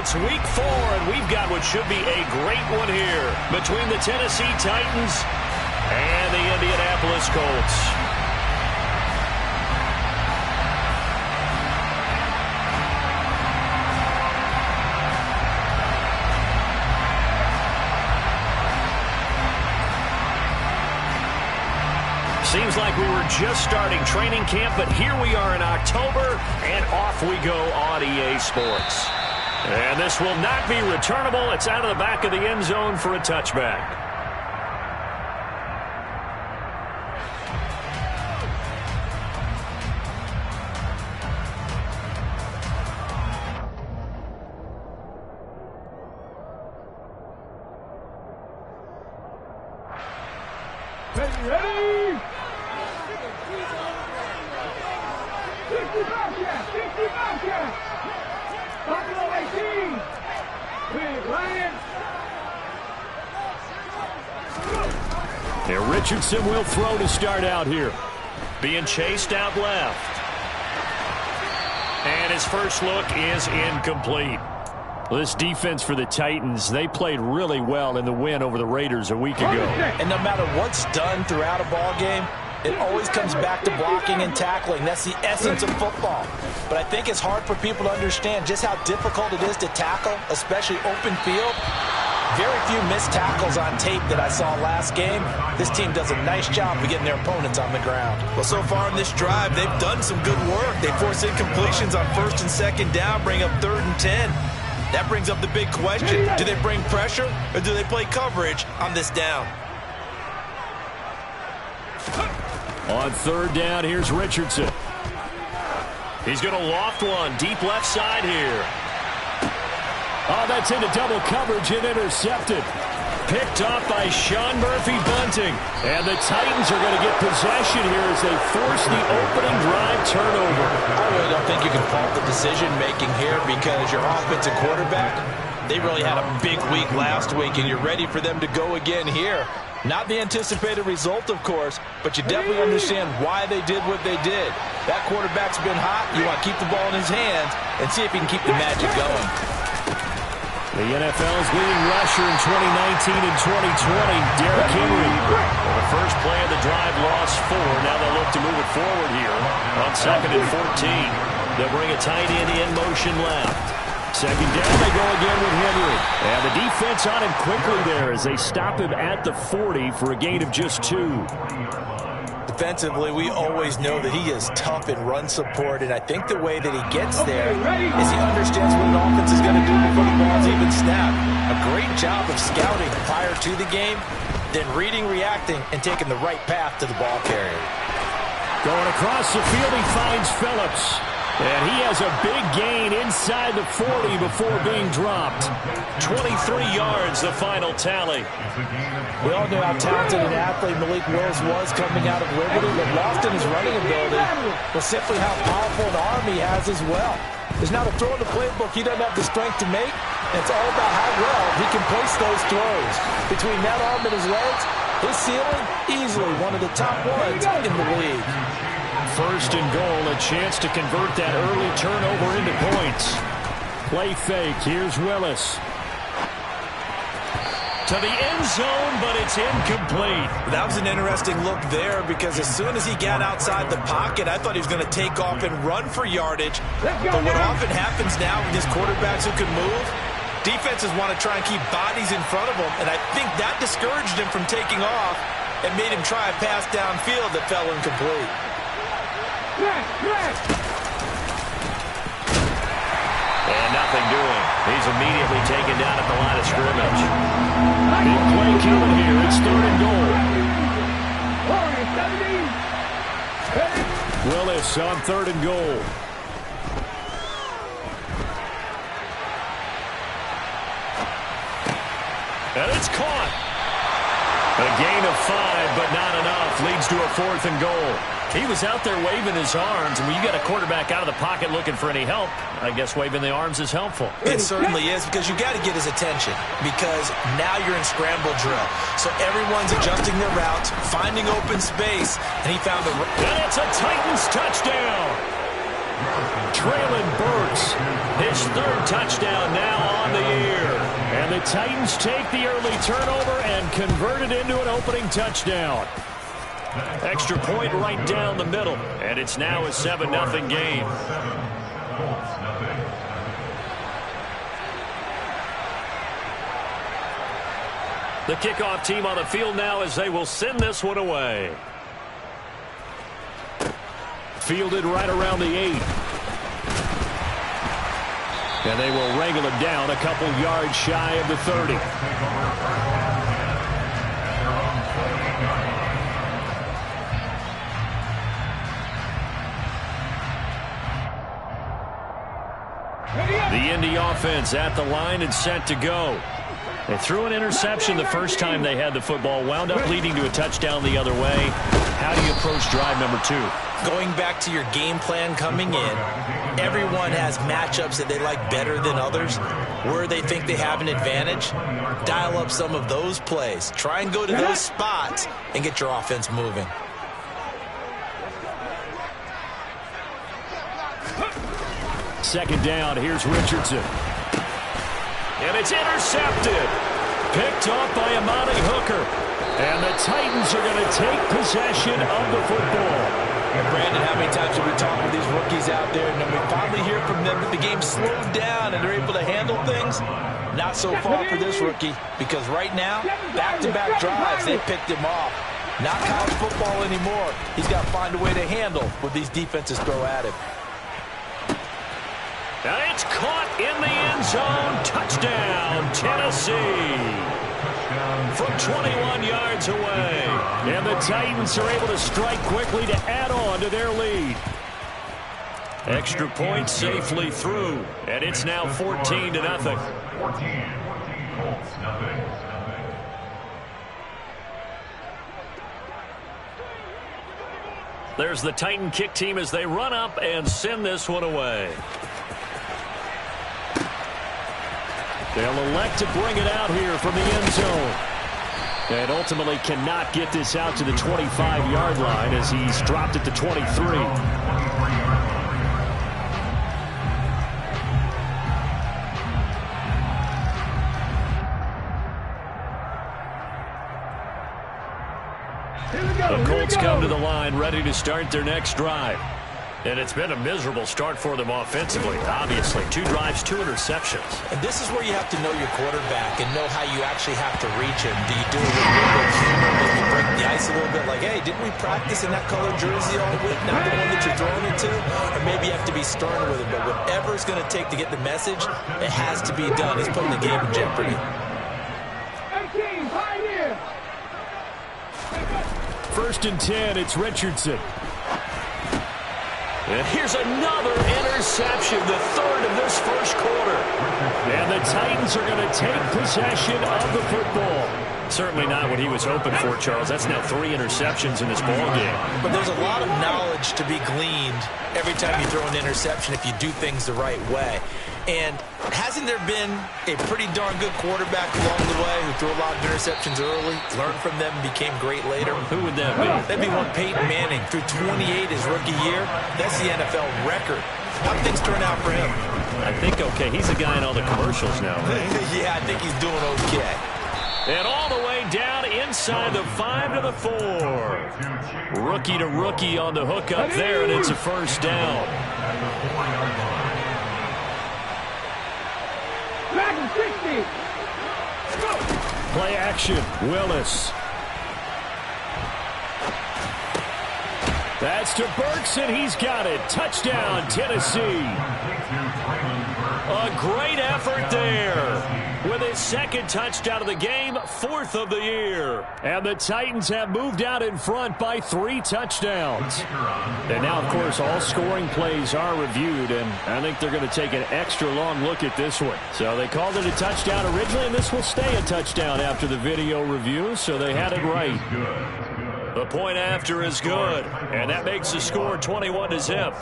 It's week 4, and we've got what should be a great one here between the Tennessee Titans and the Indianapolis Colts. Seems like we were just starting training camp, but here we are in October, and off we go on EA Sports. And this will not be returnable. It's out of the back of the end zone for a touchback. Ready? And Richardson will throw to start out here. Being chased out left. And his first look is incomplete. Well, this defense for the Titans, they played really well in the win over the Raiders a week ago. And no matter what's done throughout a ball game, it always comes back to blocking and tackling. That's the essence of football. But I think it's hard for people to understand just how difficult it is to tackle, especially open field. Very few missed tackles on tape that I saw last game. This team does a nice job of getting their opponents on the ground. Well, so far in this drive, they've done some good work. They force incompletions on 1st and 2nd down, bring up 3rd and 10. That brings up the big question. Do they bring pressure or do they play coverage on this down? On 3rd down, here's Richardson. He's going to loft one deep left side here. Oh, that's into double coverage and intercepted. Picked off by Sean Murphy-Bunting. And the Titans are going to get possession here as they force the opening drive turnover. I really don't think you can fault the decision-making here because your offensive quarterback, they really had a big week last week, and you're ready for them to go again here. Not the anticipated result, of course, but you definitely understand why they did what they did. That quarterback's been hot. You want to keep the ball in his hands and see if he can keep the magic going. The NFL's leading rusher in 2019 and 2020, Derrick Henry. Well, the first play of the drive lost 4. Now they'll look to move it forward here on 2nd and 14. They'll bring a tight end in motion left. 2nd down, they go again with Henry. And the defense on him quickly there as they stop him at the 40 for a gain of just 2. Defensively, we always know that he is tough in run support, and I think the way that he gets there is he understands what an offense is going to do before the ball's even snapped. A great job of scouting prior to the game, then reading, reacting, and taking the right path to the ball carrier. Going across the field, he finds Phillips. And he has a big gain inside the 40 before being dropped. 23 yards, the final tally. We all know how talented an athlete Malik Willis was coming out of Liberty, but lost in his running ability was simply how powerful an arm he has as well. There's not a throw in the playbook he doesn't have the strength to make. It's all about how well he can place those throws. Between that arm and his legs, his ceiling, easily one of the top ones in the league. 1st and goal, a chance to convert that early turnover into points. Play fake, here's Willis. To the end zone, but it's incomplete. That was an interesting look there because as soon as he got outside the pocket, I thought he was going to take off and run for yardage. But what often happens now with these quarterbacks who can move, defenses want to try and keep bodies in front of them, and I think that discouraged him from taking off and made him try a pass downfield that fell incomplete. And nothing doing. He's immediately taken down at the line of scrimmage. Big play coming here. It's 3rd and goal. Willis on 3rd and goal. And it's caught. A gain of 5, but not enough. Leads to a 4th and goal. He was out there waving his arms, and when you got a quarterback out of the pocket looking for any help, I guess waving the arms is helpful. It certainly is, because you got to get his attention, because now you're in scramble drill. So everyone's adjusting their routes, finding open space, and he found the... And it's a Titans touchdown. Traylon Burks, his 3rd touchdown now Titans take the early turnover and convert it into an opening touchdown. Extra point right down the middle, and it's now a 7-0 game. The kickoff team on the field now as they will send this one away. Fielded right around the 8. And they will wrangle it down a couple yards shy of the 30. The Indy offense at the line and set to go. They threw an interception the first time they had the football, wound up leading to a touchdown the other way. How do you approach drive number 2? Going back to your game plan coming in, everyone has matchups that they like better than others, where they think they have an advantage. Dial up some of those plays. Try and go to those spots and get your offense moving. Second down, here's Richardson. And it's intercepted. Picked off by Amani Hooker. And the Titans are going to take possession of the football. And Brandon, how many times have we talked with these rookies out there, and then we finally hear from them that the game slowed down and they're able to handle things? Not so far for this rookie, because right now, back-to-back drives, they picked him off. Not college football anymore. He's got to find a way to handle what these defenses throw at him. And it's caught in the end zone. Touchdown, Tennessee. From 21 yards away. And the Titans are able to strike quickly to add on to their lead. Extra point safely through. And it's now 14-0. 14, Colts, nothing. There's the Titan kick team as they run up and send this one away. They'll elect to bring it out here from the end zone. And ultimately cannot get this out to the 25-yard line as he's dropped it to 23. The Colts come to the line ready to start their next drive. And it's been a miserable start for them offensively, obviously. 2 drives, 2 interceptions. And this is where you have to know your quarterback and know how you actually have to reach him. Do you do it with a little bit of humor, maybe break the ice a little bit, like, hey, didn't we practice in that color jersey all week, not the one that you're throwing it to? Or maybe you have to be stern with him. But whatever it's going to take to get the message, it has to be done. He's putting the game in jeopardy. First and 10, it's Richardson. And here's another interception, the third of this first quarter. And the Titans are going to take possession of the football. Certainly not what he was hoping for, Charles. That's now 3 interceptions in this ballgame. But there's a lot of knowledge to be gleaned every time you throw an interception if you do things the right way. And hasn't there been a pretty darn good quarterback along the way who threw a lot of interceptions early, learned from them, and became great later? Who would that be? That'd be one Peyton Manning. Threw 28 his rookie year. That's the NFL record. How things turn out for him? I think okay. He's a guy in all the commercials now, right? Yeah, I think he's doing okay. And all the way down inside the 5 to the 4. Rookie to rookie on the hook up there, and it's a first down. Play action, Willis. That's to Burks, and he's got it. Touchdown, Tennessee. A great effort there. With his second touchdown of the game, 4th of the year. And the Titans have moved out in front by 3 touchdowns. And now, of course, all scoring plays are reviewed, and I think they're going to take an extra long look at this one. So they called it a touchdown originally, and this will stay a touchdown after the video review, so they had it right. The point after is good, and that makes the score 21-0.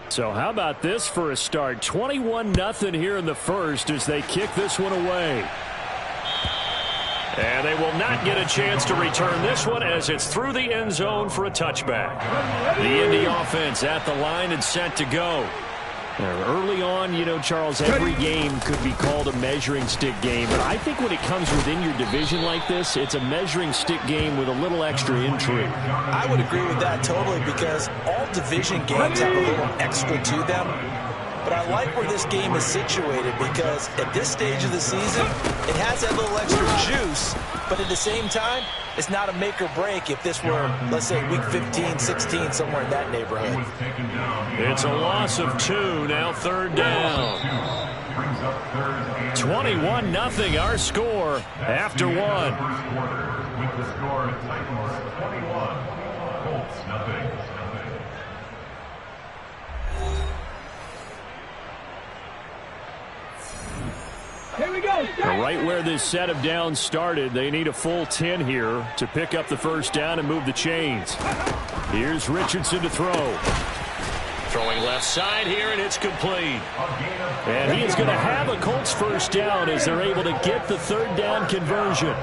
So how about this for a start? 21-0 here in the first as they kick this one away. And they will not get a chance to return this one as it's through the end zone for a touchback. The Indy offense at the line and set to go. Early on, you know, Charles, every game could be called a measuring stick game. But I think when it comes within your division like this, it's a measuring stick game with a little extra intrigue. I would agree with that totally because all division games have a little extra to them. But I like where this game is situated because at this stage of the season, it has that little extra juice. But at the same time, it's not a make or break if this were, let's say, week 15, 16, somewhere in that neighborhood. It's a loss of 2, now third down. 21-0 our score after 1. With the score, Titans 21, Colts nothing. Here we go. Right where this set of downs started, they need a full 10 here to pick up the first down and move the chains. Here's Richardson to throw. Throwing left side here, and it's complete. And he is going to have a Colts first down as they're able to get the third down conversion.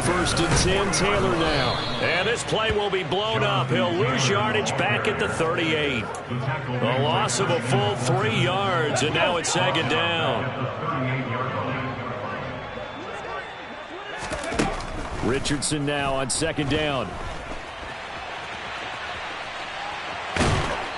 First and 10, Taylor now. And this play will be blown up. He'll lose yardage back at the 38. A loss of a full 3 yards, and now it's second down. Richardson now on second down.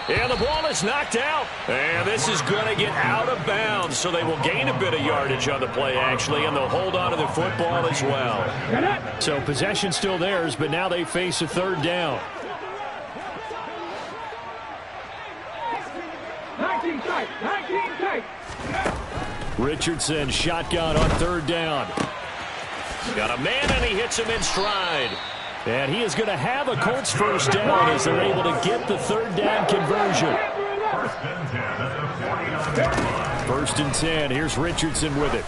And the ball is knocked out. And this is going to get out of bounds, so they will gain a bit of yardage on the play, actually, and they'll hold on to the football as well. So possession still theirs, but now they face a third down. 19 tight, 19 tight. Richardson shotgun on third down. Got a man, and he hits him in stride. And he is going to have a Colts first down as they're able to get the third down conversion. First and 10. Here's Richardson with it.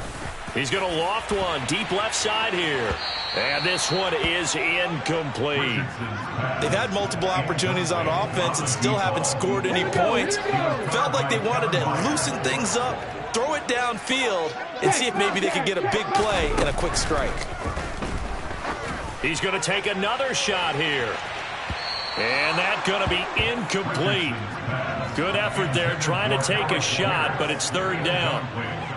He's going to loft one deep left side here. And this one is incomplete. They've had multiple opportunities on offense and still haven't scored any points. Felt like they wanted to loosen things up, throw it downfield, and see if maybe they could get a big play and a quick strike. He's going to take another shot here. And that's going to be incomplete. Good effort there trying to take a shot, but it's third down.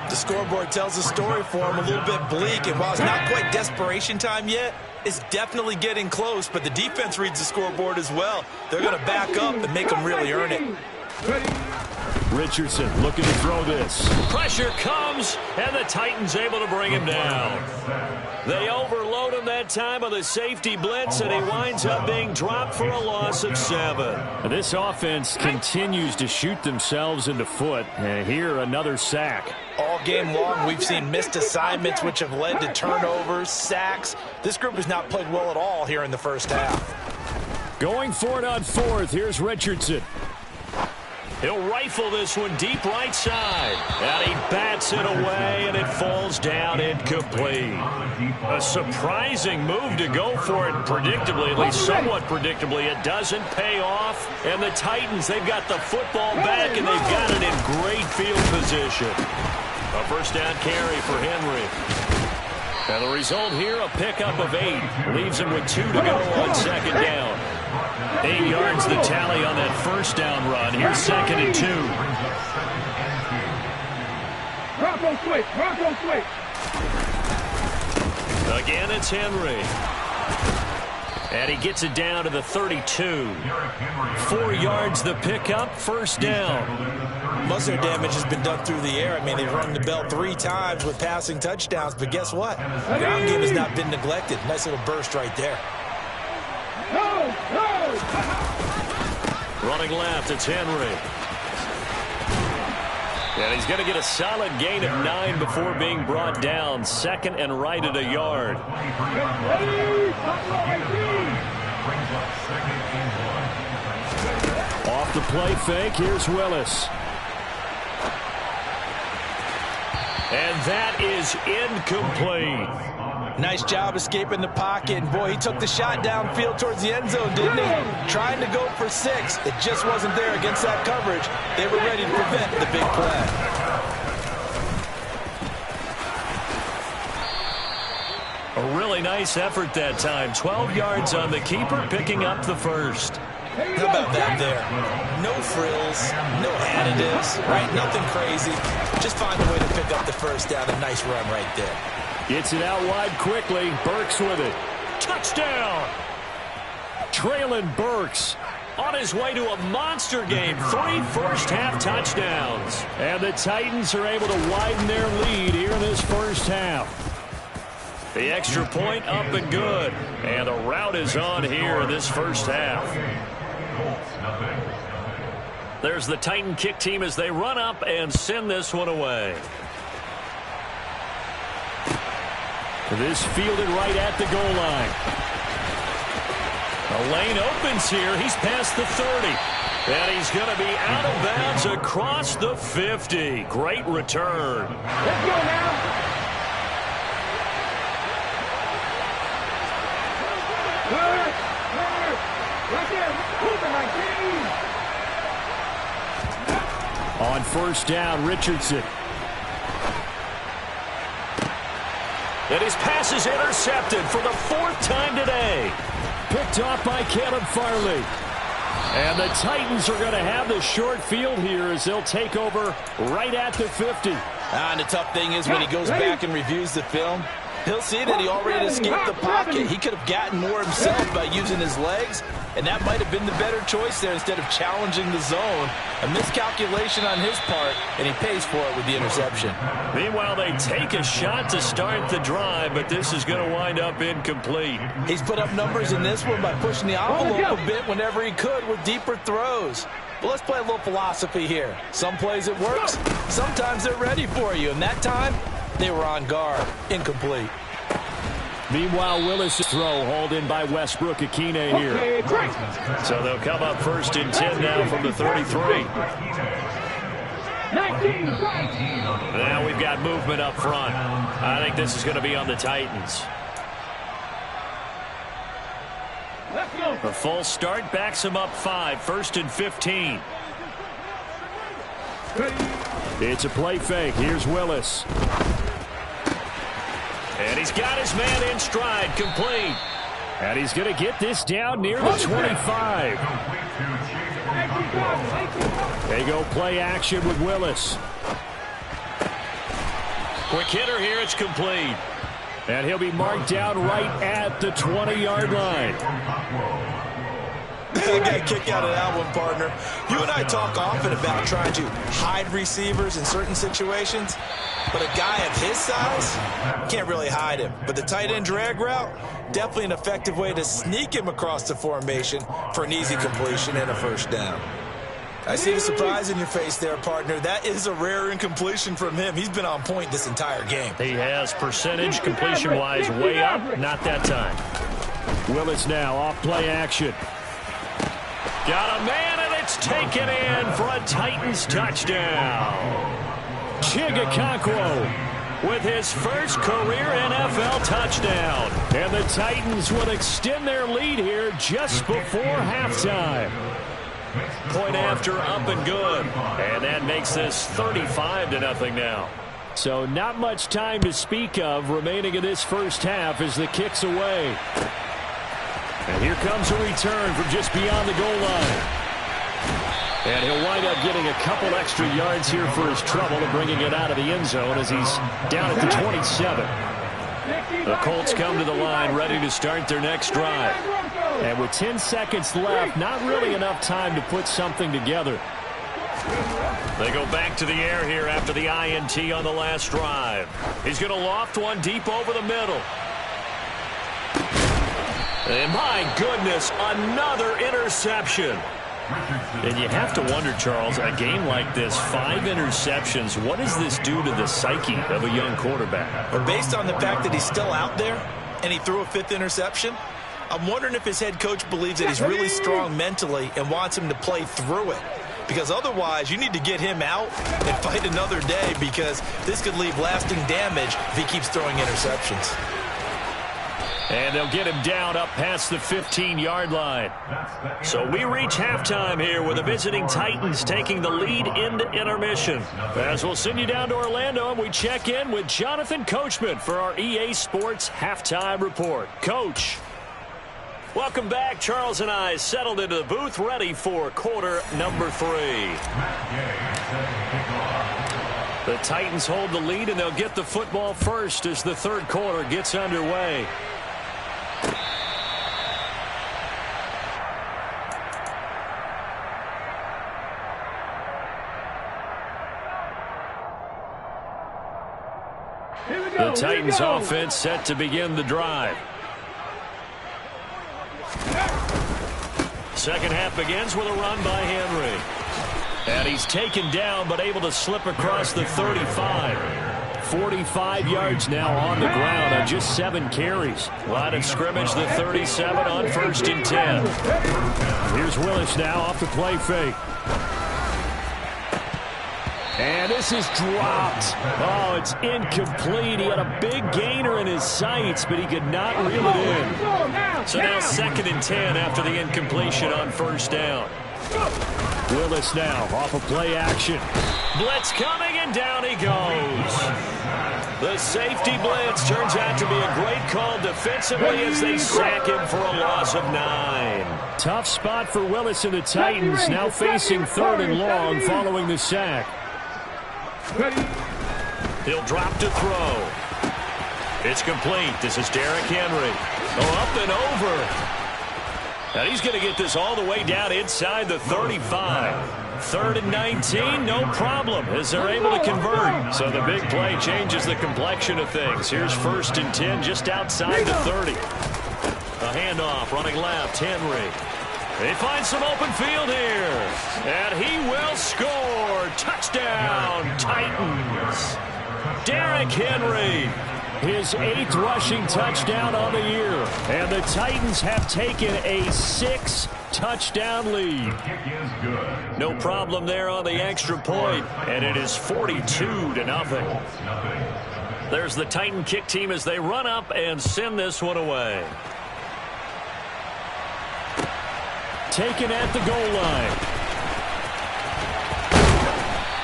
The scoreboard tells a story for him, a little bit bleak, and while it's not quite desperation time yet, it's definitely getting close, but the defense reads the scoreboard as well. They're going to back up and make them really earn it. Richardson looking to throw this. Pressure comes, and the Titans able to bring him down. They overload him that time on the safety blitz, and he winds up being dropped for a loss of 7. This offense continues to shoot themselves in the foot, and here another sack. All game long, we've seen missed assignments, which have led to turnovers, sacks. This group has not played well at all here in the first half. Going for it on fourth, here's Richardson. He'll rifle this one deep right side. And he bats it away, and it falls down incomplete. A surprising move to go for it predictably, at least somewhat predictably. It doesn't pay off. And the Titans, they've got the football back, and they've got it in great field position. A first down carry for Henry. And the result here, a pickup of 8. Leaves him with 2 to go on second down. 8 yards the tally on that first down run. Here's second and 2. Bronco switch, Bronco switch. Again, it's Henry. And he gets it down to the 32. 4 yards the pickup, first down. Most of their damage has been done through the air. I mean, they've rung the bell 3 times with passing touchdowns, but guess what? The ground game has not been neglected. Nice little burst right there. Running left, it's Henry. And he's going to get a solid gain of 9 before being brought down. Second and right at a yard. Off the play fake, here's Willis. And that is incomplete. Nice job escaping the pocket. And, boy, he took the shot downfield towards the end zone, didn't he? Trying to go for 6. It just wasn't there against that coverage. They were ready to prevent the big play. A really nice effort that time. 12 yards on the keeper, picking up the first. How about that there? No frills, no additives, right? Nothing crazy. Just find a way to pick up the first down. A nice run right there. Gets it out wide quickly. Burks with it. Touchdown! Traylon Burks on his way to a monster game. 3 first-half touchdowns. And the Titans are able to widen their lead here in this first half. The extra point up and good. And the rout is on here in this first half. There's the Titan kick team as they run up and send this one away. This fielded right at the goal line. The lane opens here. He's past the 30. And he's going to be out of bounds across the 50. Great return. Let's go now. Good. Right there. Open my team. On first down, Richardson. And his pass is intercepted for the 4th time today. Picked off by Caleb Farley. And the Titans are going to have the short field here as they'll take over right at the 50. And the tough thing is when he goes back and reviews the film, he'll see that he already escaped the pocket. He could have gotten more himself by using his legs, and that might have been the better choice there instead of challenging the zone. A miscalculation on his part, and he pays for it with the interception. Meanwhile, they take a shot to start the drive, but this is going to wind up incomplete. He's put up numbers in this one by pushing the envelope a bit whenever he could with deeper throws. But let's play a little philosophy here. Some plays it works, sometimes they're ready for you, and that time they were on guard. Incomplete. Meanwhile, Willis' throw hauled in by Westbrook Akine here. So they'll come up 1st and 10 now from the 33. Now we've got movement up front. I think this is going to be on the Titans. A full start backs him up 5. 1st and 15. It's a play fake. Here's Willis. And he's got his man in stride, complete. And he's going to get this down near the 25. They go play action with Willis. Quick hitter here, it's complete. And he'll be marked down right at the 20-yard line. I got a kick out of that one, partner. You and I talk often about trying to hide receivers in certain situations, but a guy of his size can't really hide him. But the tight end drag route, definitely an effective way to sneak him across the formation for an easy completion and a first down. I see the surprise in your face there, partner. That is a rare incompletion from him. He's been on point this entire game. He has percentage completion-wise way up. Not that time. Willis now off play action. Got a man, and it's taken in for a Titans touchdown. Chigakonkwo with his first career NFL touchdown. And the Titans will extend their lead here just before halftime. Point after up and good. And that makes this 35-0 now. So not much time to speak of remaining in this first half as the kick's away. And here comes a return from just beyond the goal line. And he'll wind up getting a couple extra yards here for his trouble and bringing it out of the end zone as he's down at the 27. The Colts come to the line ready to start their next drive. And with 10 seconds left, not really enough time to put something together. They go back to the air here after the INT on the last drive. He's going to loft one deep over the middle. And my goodness, another interception. And you have to wonder, Charles, a game like this, 5 interceptions, what does this do to the psyche of a young quarterback? But based on the fact that he's still out there and he threw a 5th interception, I'm wondering if his head coach believes that he's really strong mentally and wants him to play through it. Because otherwise, you need to get him out and fight another day, because this could leave lasting damage if he keeps throwing interceptions. And they'll get him down up past the 15-yard line. So we reach halftime here with the visiting Titans taking the lead into intermission. As we'll send you down to Orlando, and we check in with Jonathan Coachman for our EA Sports Halftime Report. Coach. Welcome back. Charles and I settled into the booth, ready for quarter number 3. The Titans hold the lead, and they'll get the football first as the third quarter gets underway. The Titans offense set to begin the drive. Second half begins with a run by Henry. And he's taken down but able to slip across the 35. 45 yards now on the ground on just 7 carries. Line of scrimmage, the 37 on 1st and 10. Here's Willis now off the play fake. And this is dropped. Oh, it's incomplete. He had a big gainer in his sights, but he could not reel it in. So now 2nd and 10 after the incompletion on 1st down. Willis now off of play action. Blitz coming, and down he goes. The safety blitz turns out to be a great call defensively as they sack him for a loss of 9. Tough spot for Willis and the Titans, now facing 3rd and long following the sack. He'll drop to throw. It's complete. This is Derrick Henry. Oh, up and over. And he's going to get this all the way down inside the 35. 3rd and 19, no problem, as they're able to convert. So the big play changes the complexion of things. Here's 1st and 10 just outside the 30. A handoff, running left, Henry. They find some open field here. And he will score. Touchdown, Titans. Derrick Henry. His 8th rushing touchdown on the year. And the Titans have taken a 6-touchdown lead. No problem there on the extra point. And it is 42-0. There's the Titan kick team as they run up and send this one away. Taken at the goal line.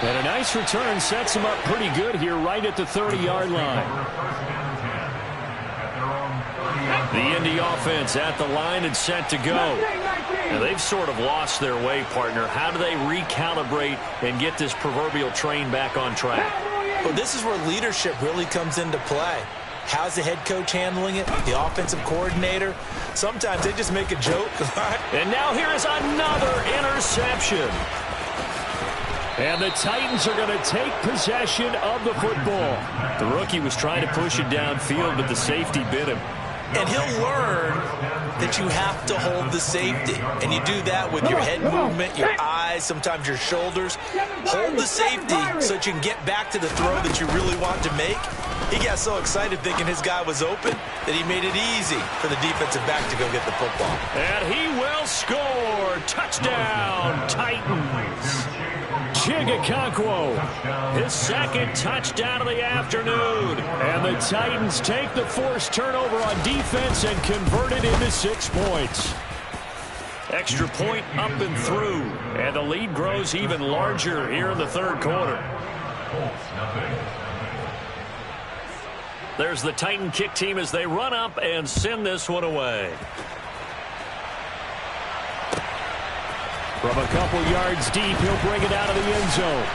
And a nice return sets him up pretty good here right at the 30-yard line. The Indy offense at the line and set to go. Now they've sort of lost their way, partner. How do they recalibrate and get this proverbial train back on track? Well, this is where leadership really comes into play. How's the head coach handling it? The offensive coordinator? Sometimes they just make a joke. And now here is another interception. And the Titans are going to take possession of the football. The rookie was trying to push it downfield, but the safety bit him. And he'll learn that you have to hold the safety. And you do that with your head movement, your eyes, sometimes your shoulders. Hold the safety so that you can get back to the throw that you really want to make. He got so excited thinking his guy was open that he made it easy for the defensive back to go get the football. And he will score. Touchdown, Titans. Chigakonkwo, his 2nd touchdown of the afternoon. And the Titans take the forced turnover on defense and convert it into 6 points. Extra point up and through. And the lead grows even larger here in the 3rd quarter. There's the Titan kick team as they run up and send this one away. From a couple yards deep, he'll bring it out of the end zone.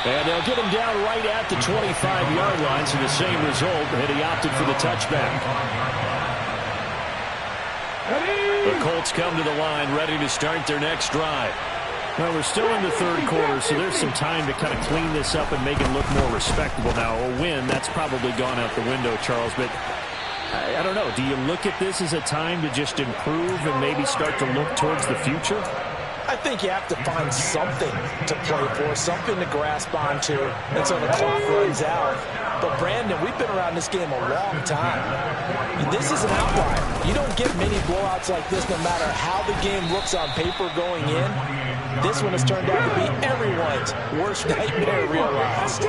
And they'll get him down right at the 25-yard line, so the same result, and he opted for the touchback. The Colts come to the line, ready to start their next drive. Well, we're still in the 3rd quarter, so there's some time to kind of clean this up and make it look more respectable now. A win, that's probably gone out the window, Charles, but I don't know. Do you look at this as a time to just improve and maybe start to look towards the future? I think you have to find something to play for, something to grasp onto until the clock runs out. But, Brandon, we've been around this game a long time. This is an outlier. You don't get many blowouts like this no matter how the game looks on paper going in. This one has turned out to be everyone's worst nightmare realized.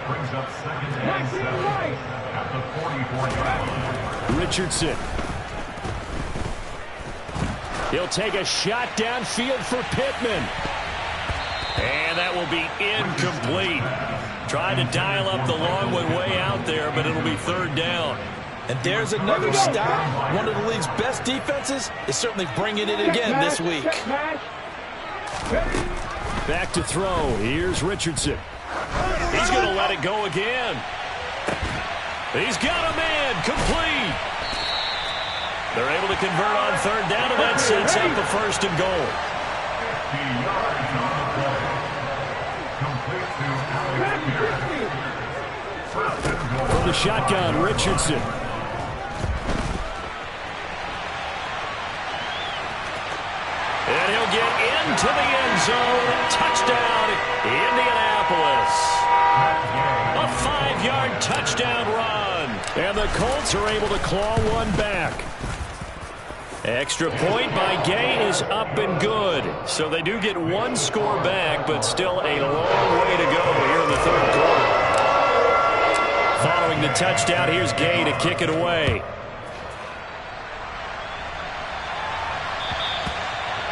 Brings up 2nd and 7 at the Richardson. He'll take a shot downfield for Pittman. And that will be incomplete. Tried to dial up the long one way out there, but it'll be third down. And there's another stat. One of the league's best defenses is certainly bringing it again this week. Back to throw. Here's Richardson. He's going to let it go again. He's got a man. Complete. They're able to convert on third down, and that sets up the first and goal. From the shotgun, Richardson. And he'll get into the end zone. Touchdown, Indianapolis. A 5-yard touchdown run. And the Colts are able to claw one back. Extra point by Gay is up and good. So they do get one score back, but still a long way to go here in the third quarter. Following the touchdown, here's Gay to kick it away.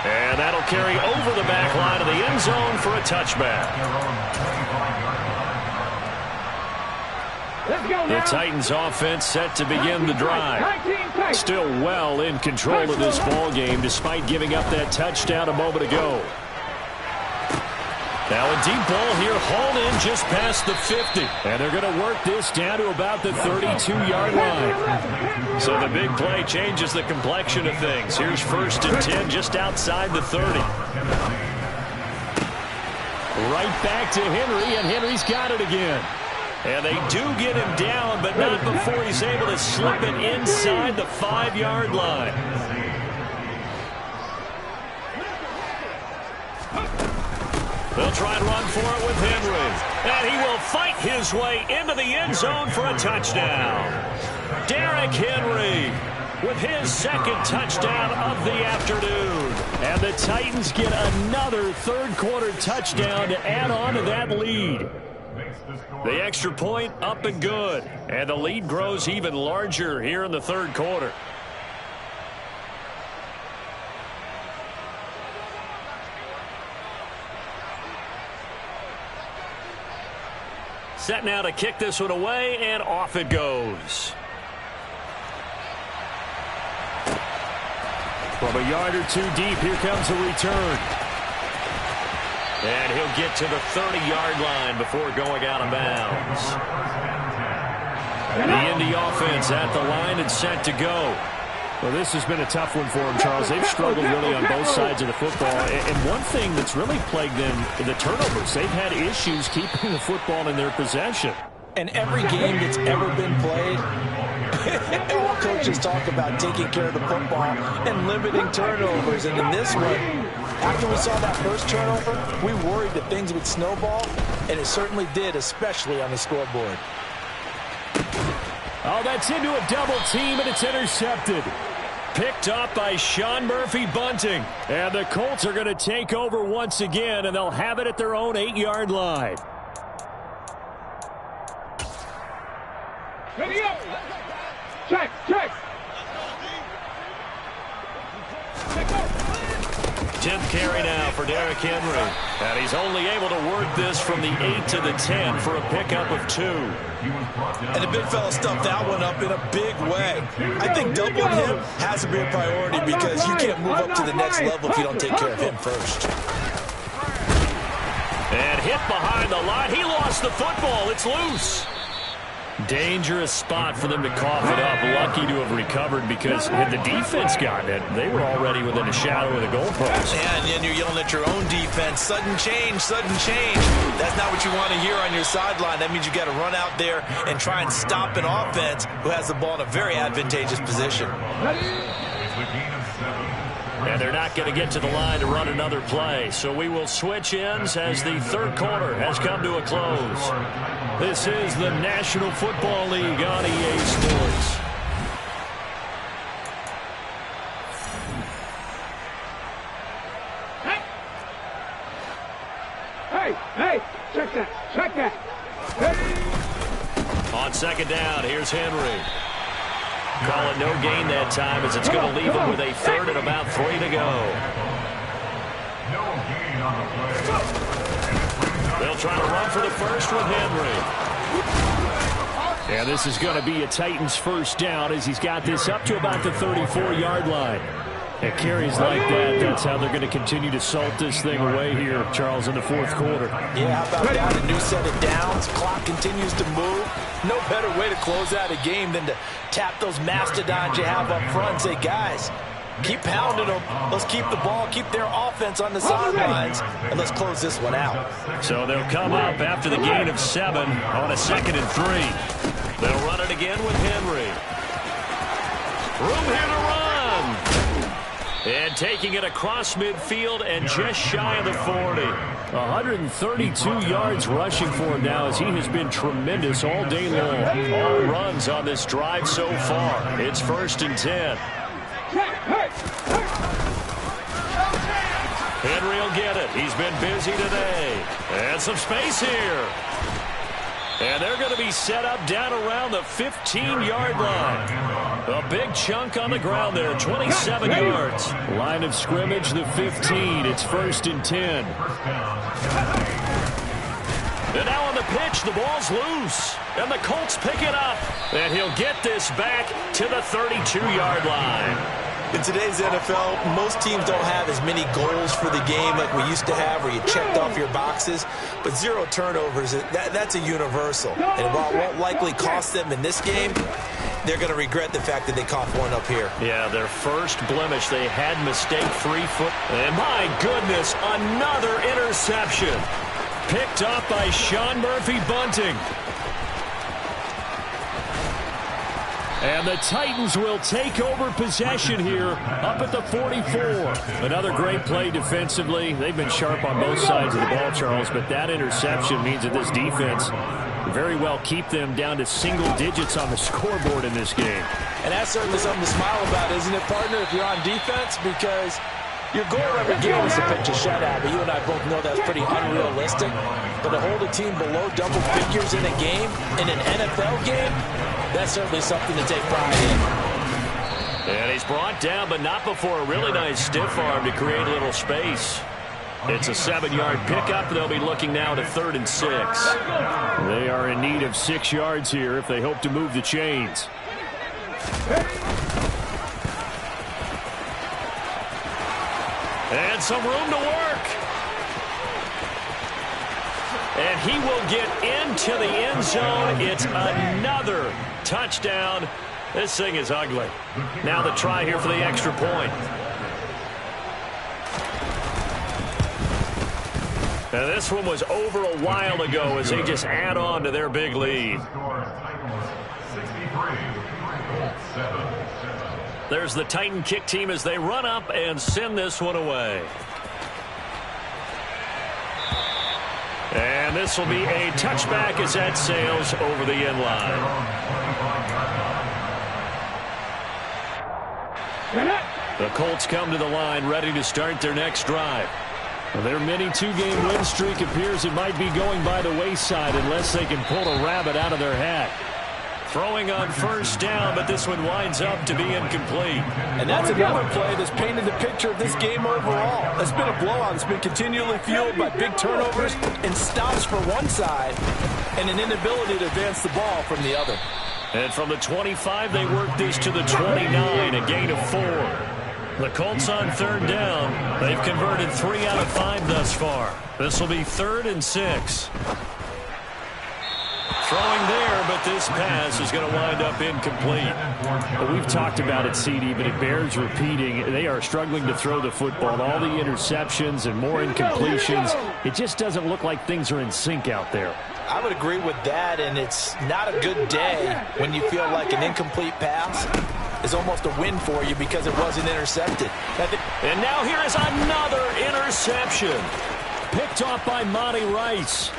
And that'll carry over the back line of the end zone for a touchback. The Titans offense set to begin the drive. Still well in control of this ball game despite giving up that touchdown a moment ago. Now a deep ball here, hauled in just past the 50. And they're going to work this down to about the 32-yard line. So the big play changes the complexion of things. Here's 1st and 10 just outside the 30. Right back to Henry, and Henry's got it again. And they do get him down, but not before he's able to slip it inside the 5-yard line. They'll try and run for it with Henry. And he will fight his way into the end zone for a touchdown. Derrick Henry with his second touchdown of the afternoon. And the Titans get another third-quarter touchdown to add on to that lead. The extra point up and good. And the lead grows even larger here in the third quarter. Set now to kick this one away, and off it goes. From a yard or two deep, here comes a return. And he'll get to the 30-yard line before going out of bounds. The Indy offense at the line and set to go. Well, this has been a tough one for them, Charles. They've struggled really on both sides of the football. And one thing that's really plagued them, the turnovers. They've had issues keeping the football in their possession. And every game that's ever been played, all coaches talk about taking care of the football and limiting turnovers. And in this one, after we saw that first turnover, we worried that things would snowball, and it certainly did, especially on the scoreboard. Oh, that's into a double team, and it's intercepted. Picked up by Sean Murphy-Bunting. And the Colts are going to take over once again, and they'll have it at their own 8-yard line. Ready up. Check, check. 10th carry now for Derrick Henry. And he's only able to work this from the 8 to the 10 for a pickup of 2. And the big fella stuffed that one up in a big way. I think doubling him has to be a priority because you can't move up to the next level if you don't take care of him first. And hit behind the line. He lost the football. It's loose. Dangerous spot for them to cough it up. Lucky to have recovered because had the defense gotten it, they were already within a shadow of the goalpost. And you're yelling at your own defense. Sudden change, sudden change. That's not what you want to hear on your sideline. That means you've got to run out there and try and stop an offense who has the ball in a very advantageous position. And they're not going to get to the line to run another play. So we will switch ends as the third quarter has come to a close. This is the National Football League on EA Sports. Hey, check that, check that. Hey. On second down, here's Henry. Calling no gain that time as it's going to leave him with a third and about 3 to go. No gain on the play. They'll try to run for the first with Henry. And this is going to be a Titans first down as he's got this up to about the 34-yard line. And carries like that, that's how they're going to continue to salt this thing away here, Charles, in the fourth quarter. Yeah, how about that? A new set of downs. Clock continues to move. No better way to close out a game than to tap those mastodons you have up front and say, guys, keep pounding them. Let's keep the ball, keep their offense on the sidelines, and let's close this one out. So they'll come up after the gain of 7 on a 2nd and 3. They'll run it again with Henry. Room here to run. And taking it across midfield and just shy of the 40. 132 yards rushing for him now as he has been tremendous all day long. All runs on this drive so far. It's 1st and 10. Henry will get it. He's been busy today. And some space here. And they're going to be set up down around the 15-yard line. A big chunk on the ground there, 27 yards. Line of scrimmage, the 15. It's 1st and 10. And now on the pitch, the ball's loose. And the Colts pick it up. And he'll get this back to the 32-yard line. In today's NFL, most teams don't have as many goals for the game like we used to have where you checked off your boxes. But 0 turnovers, that's a universal. And while it won't likely cost them in this game, they're going to regret the fact that they coughed one up here. Yeah, their first blemish. They had mistake-free foot. And my goodness, another interception. Picked up by Sean Murphy-Bunting. And the Titans will take over possession here up at the 44. Another great play defensively. They've been sharp on both sides of the ball, Charles, but that interception means that this defense very well keep them down to single digits on the scoreboard in this game. And that's certainly something to smile about, isn't it, partner, if you're on defense? Because your goal every game is to pitch a shutout, but you and I both know that's pretty unrealistic. But to hold a team below double figures in a game, in an NFL game, that's certainly something to take pride in. And he's brought down, but not before a really nice stiff arm to create a little space. It's a 7-yard pickup. They'll be looking now to 3rd and 6. They are in need of 6 yards here if they hope to move the chains. And some room to work. And he will get into the end zone. It's another touchdown. This thing is ugly. Now the try here for the extra point. And this one was over a while ago as they just add on to their big lead. There's the Titan kick team as they run up and send this one away. And this will be a touchback as that sails over the end line. The Colts come to the line ready to start their next drive. Their mini 2-game win streak appears it might be going by the wayside unless they can pull a rabbit out of their hat. Throwing on first down, but this one winds up to be incomplete. And that's another play that's painted the picture of this game overall. It's been a blowout. It's been continually fueled by big turnovers and stops for one side and an inability to advance the ball from the other. And from the 25, they work this to the 29, a gain of 4. The Colts on 3rd down. They've converted 3 out of 5 thus far. This will be 3rd and 6. Throwing there, but this pass is going to wind up incomplete. Well, we've talked about it, CD, but it bears repeating. They are struggling to throw the football. All the interceptions and more incompletions. It just doesn't look like things are in sync out there. I would agree with that, and it's not a good day when you feel like an incomplete pass is almost a win for you because it wasn't intercepted. And now here is another interception. Picked off by Monty Rice.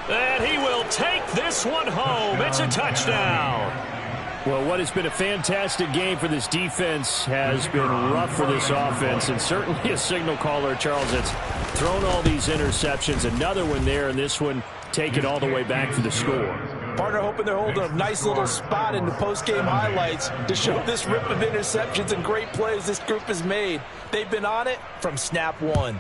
And he will take this one home. It's a touchdown. Well, what has been a fantastic game for this defense has been rough for this offense, and certainly a signal caller, Charles, that's thrown all these interceptions. Another one there, and this one take it all the way back for the score. Partner hoping they're holding a nice little spot in the post-game highlights to show this rip of interceptions and great plays this group has made. They've been on it from snap one.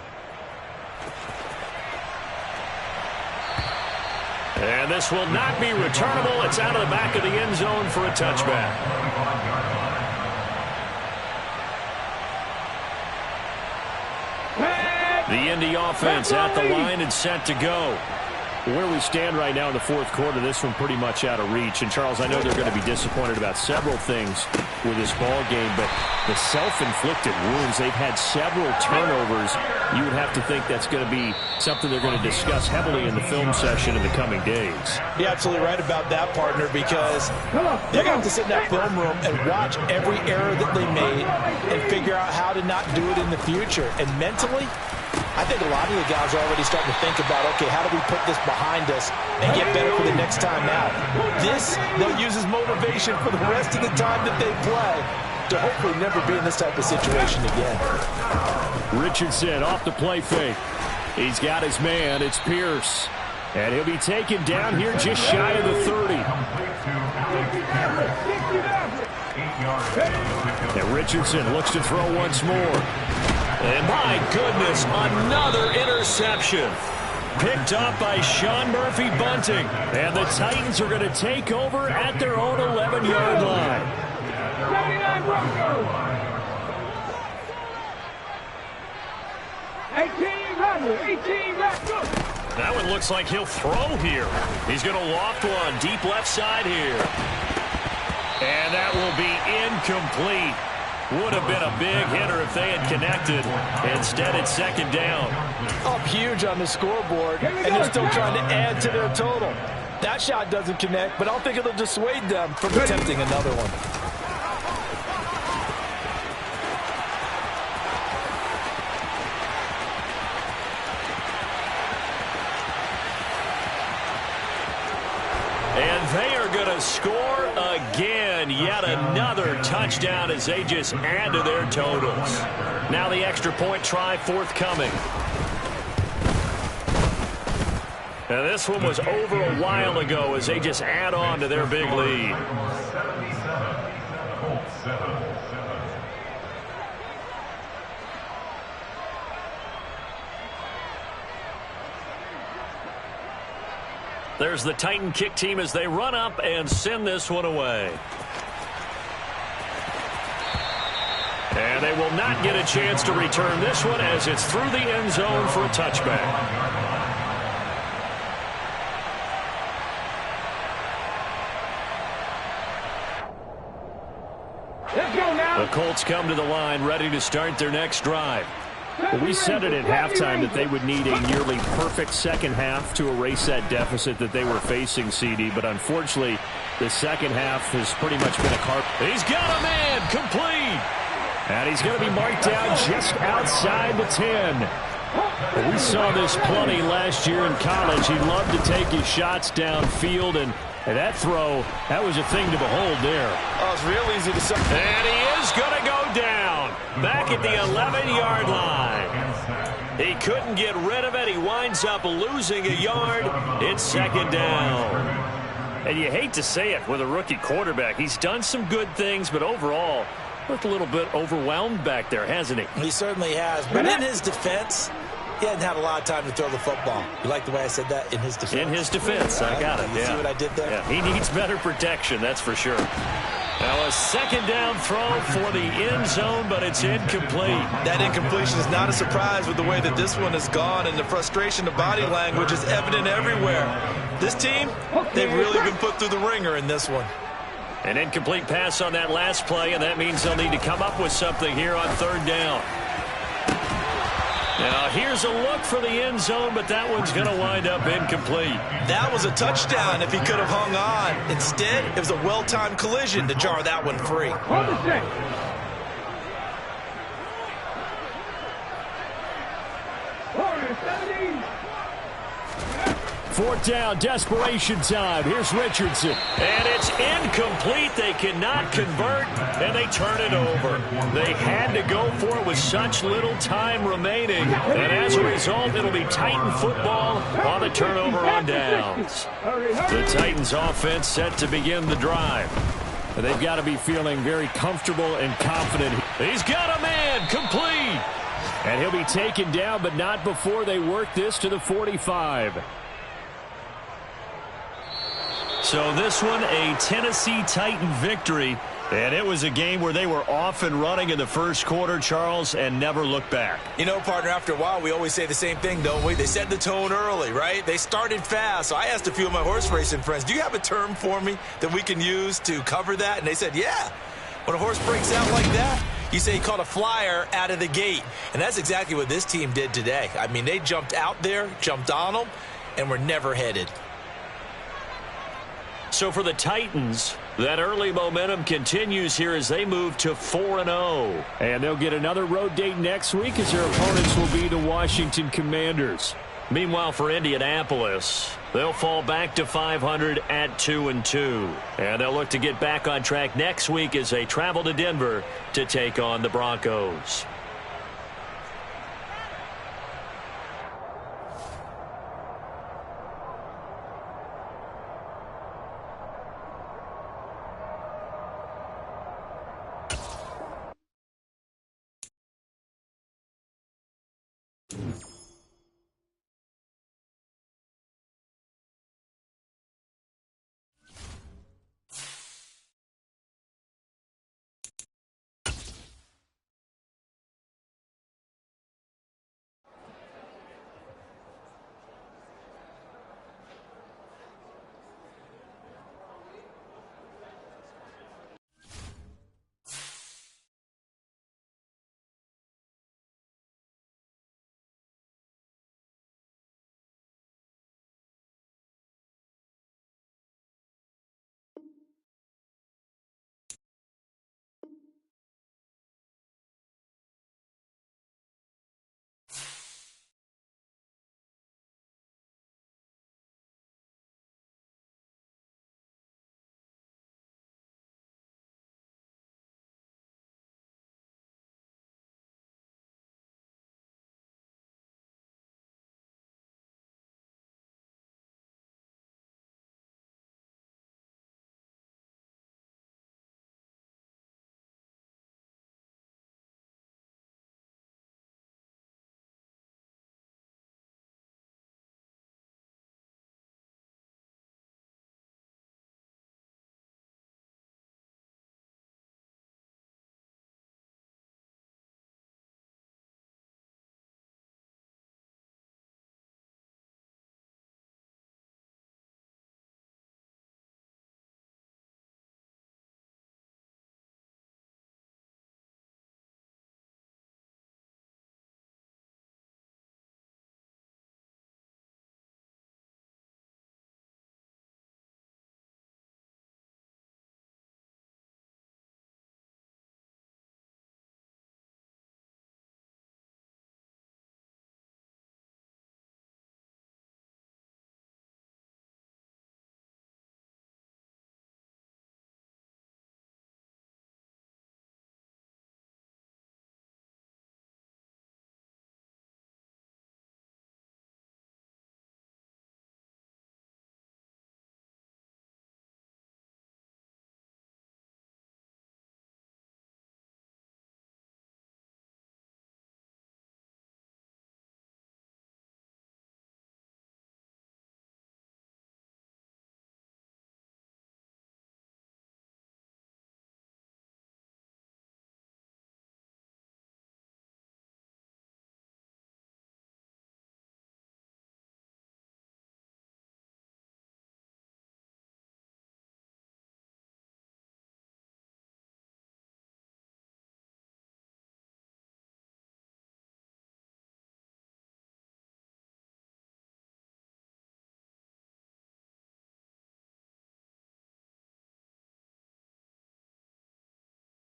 And this will not be returnable. It's out of the back of the end zone for a touchback. The Indy offense at the line and set to go. Where we stand right now in the fourth quarter, this one pretty much out of reach. And, Charles, I know they're going to be disappointed about several things with this ball game, but the self-inflicted wounds, they've had several turnovers. You would have to think that's going to be something they're going to discuss heavily in the film session in the coming days. You're absolutely right about that, partner, because they're going to have to sit in that film room and watch every error that they made and figure out how to not do it in the future. And mentally, I think a lot of the guys are already starting to think about, okay, how do we put this behind us and get better for the next time out? This, they'll use as motivation for the rest of the time that they play to hopefully never be in this type of situation again. Richardson off the play fake. He's got his man. It's Pierce. And he'll be taken down here just shy of the 30. And Richardson looks to throw once more. And my goodness, another interception. Picked up by Sean Murphy-Bunting. And the Titans are going to take over at their own 11-yard line. 79 Broncos. 18 left. That one looks like he'll throw here. He's going to loft one deep left side here. And that will be incomplete. Would have been a big hitter if they had connected. Instead, it's second down. Up huge on the scoreboard, and they're still trying to add to their total. That shot doesn't connect, but I don't think it'll dissuade them from attempting another one. And they are going to score again. Yet another touchdown as they just add to their totals. Now the extra point try forthcoming. And this one was over a while ago as they just add on to their big lead. There's the Titan kick team as they run up and send this one away. And they will not get a chance to return this one as it's through the end zone for a touchback. Let's go now. The Colts come to the line ready to start their next drive. Well, we said it at halftime that they would need a nearly perfect second half to erase that deficit that they were facing, CD. But unfortunately, the second half has pretty much been a carp. He's got a man complete. And he's going to be marked down just outside the 10. Well, we saw this plenty last year in college. He loved to take his shots downfield, and that throw, that was a thing to behold there. Oh, it's real easy to say. And he is going to go down back at the 11-yard line. He couldn't get rid of it. He winds up losing a yard. It's second down. And you hate to say it with a rookie quarterback. He's done some good things, but overall, looked a little bit overwhelmed back there, hasn't he? He certainly has. But in his defense, he hadn't had a lot of time to throw the football. You like the way I said that? In his defense? In his defense. I got it. You see what I did there? Yeah, he needs better protection, that's for sure. Now a second down throw for the end zone, but it's incomplete. That incompletion is not a surprise with the way that this one has gone, and the frustration of body language is evident everywhere. This team, they've really been put through the ringer in this one. An incomplete pass on that last play, and that means they'll need to come up with something here on third down. Now, here's a look for the end zone, but that one's going to wind up incomplete. That was a touchdown if he could have hung on. Instead, it was a well-timed collision to jar that one free. Hold the stick. 4th down, desperation time. Here's Richardson. And it's incomplete. They cannot convert, and they turn it over. They had to go for it with such little time remaining. And as a result, it'll be Titan football on the turnover on downs. The Titans offense set to begin the drive. They've got to be feeling very comfortable and confident. He's got a man, complete. And he'll be taken down, but not before they work this to the 45. So this one, a Tennessee Titan victory. And it was a game where they were off and running in the first quarter, Charles, and never looked back. You know, partner, after a while, we always say the same thing, don't we? They set the tone early, right? They started fast. So I asked a few of my horse racing friends, do you have a term for me that we can use to cover that? And they said, yeah. When a horse breaks out like that, you say he caught a flyer out of the gate. And that's exactly what this team did today. I mean, they jumped out there, jumped on them, and were never headed. So for the Titans, that early momentum continues here as they move to 4-0. And they'll get another road date next week as their opponents will be the Washington Commanders. Meanwhile, for Indianapolis, they'll fall back to 500 at 2-2. And they'll look to get back on track next week as they travel to Denver to take on the Broncos.